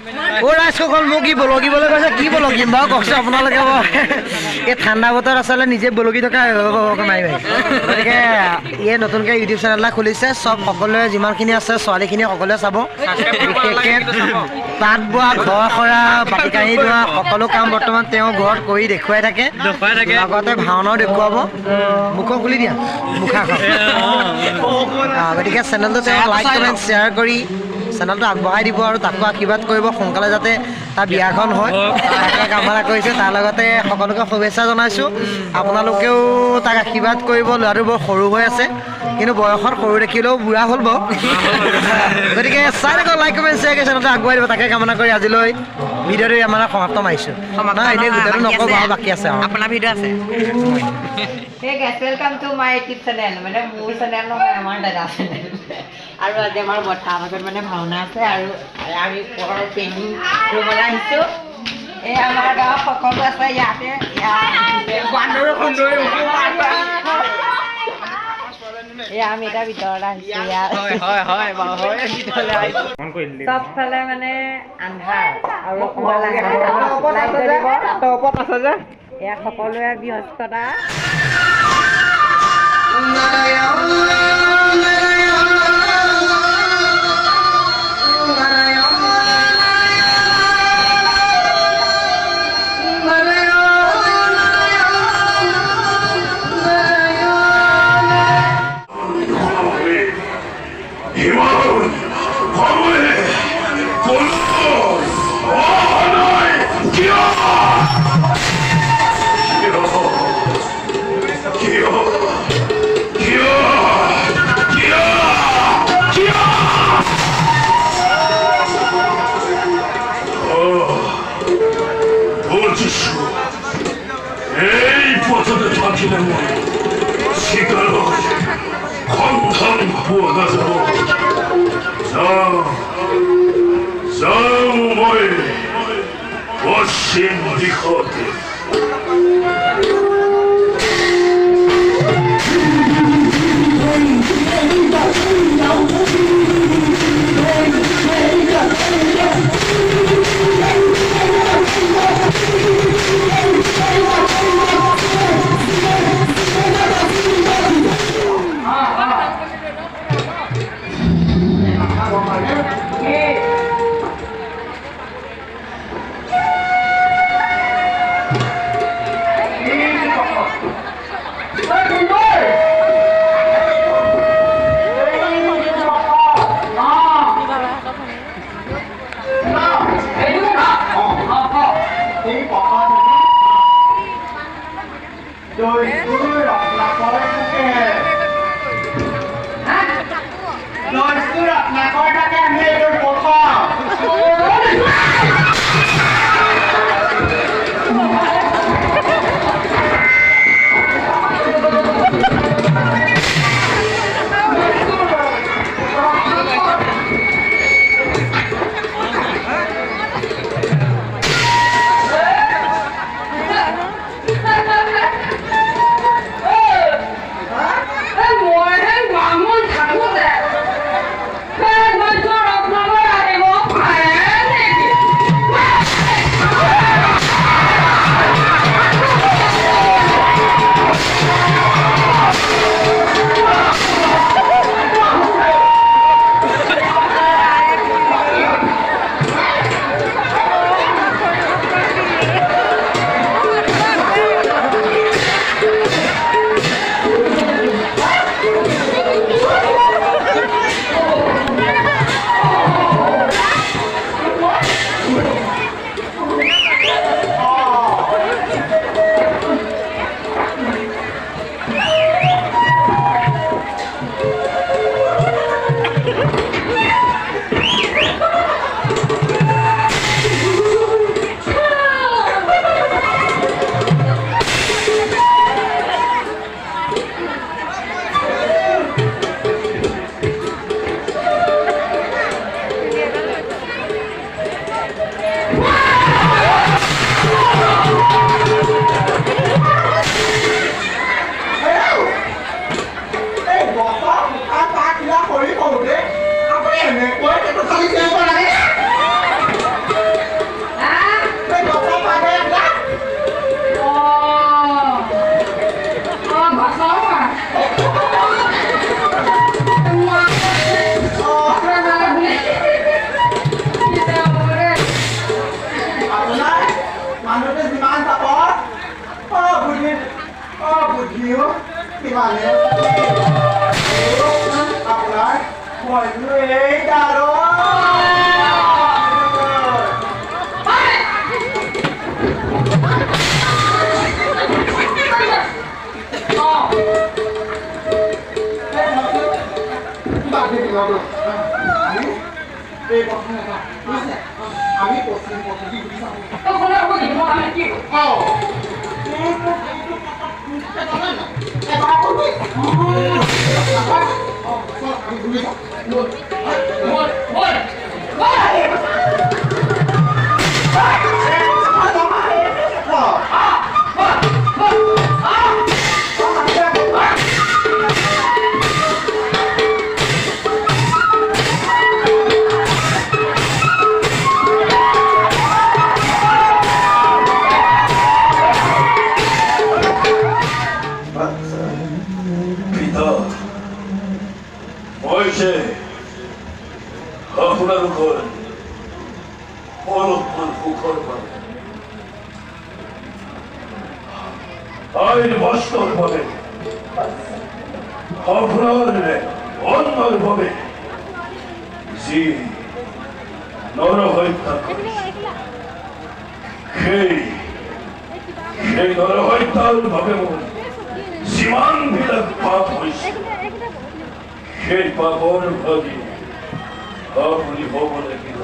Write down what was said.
ৰাইজসকল মোক কি বলকিবলৈ কৈছে কি বলকিম বাৰু কওকচোন আপোনালোকে এই ঠাণ্ডা বতৰত আচলতে নিজে বলকি থকা মাৰি গতিকে ইয়ে নতুনকৈ ইউটিউব চেনেল এটা খুলিছে চব সকলোৱে যিমানখিনি আছে ছোৱালীখিনি সকলোৱে চাব বিশেষকৈ তাঁত বোৱা ঘৰ সৰা বাতি কাঢ়ি ধোৱা সকলো কাম বৰ্তমান তেওঁ ঘৰত কৰি দেখুৱাই থাকে লগতে ভাওনাও দেখুৱাব মুখখন খুলি দিয়া মুখাখন গতিকে চেনেলটো তেওঁ লাইক কমেণ্ট শ্বেয়াৰ কৰি চেনেলটো আগবঢ়াই দিব আৰু তাকো আশীৰ্বাদ কৰিব সোনকালে যাতে তাৰ বিয়াখন হয় তাকে কামনা কৰিছোঁ তাৰ লগতে সকলোকে শুভেচ্ছা জনাইছোঁ আপোনালোকেও তাক আশীৰ্বাদ কৰিব ল'ৰাটো বৰ সৰু হৈ আছে কিন্তু বয়সত সৰু দেখিলেও বুঢ়া হ'ল বাৰু গতিকে চাই থাকক লাইক কমেণ্ট শ্বেয়াৰ কৰি চেনেলটো আগবঢ়াই দিব তাকে কামনা কৰি আজিলৈ ভিডিঅ'টো আমাৰ সমাপ্ত মাৰিছোঁ এনেই ভিডিঅ'টো নক'ব আৰু বাকী আছে আপোনাৰ ভিডিঅ' আছে Hey guys, welcome to my YouTube channel. মানে মোৰ চেনেল নহয় আমাৰ দাদা চেনেল আৰু আজি আমাৰ বৰ্তা ভাগত মানে ভাওনা আছে আৰু আমি পৰৰ পেইণ্টিং ৰুমলৈ আহিছোঁ এই আমাৰ গাঁৱত সকলো আছে ইয়াতে বান্দৰৰ সুন্দৰী এয়া আমি এটা ভিতৰত আহিছোঁ ইয়াত চবফালে মানে আন্ধাৰ আৰু অকণমান এয়া সকলোৰে ব্যস্ততা বুদ্ধিও কিমানে আপোনাৰ মইনো এই দাৰ আমি পশ্চিম আপোনালোকৰ অলপমান সুখৰ বাবে আইন বাস্তৰ বাবে আপোনাৰ অন্যৰ বাবে যি নৰহত্যা সেই নৰহত্যাৰ বাবে মোৰ যিমানবিলাক পাপ হৈছে সেই পাপৰ ভাগি আপুনি হ'ব লাগিব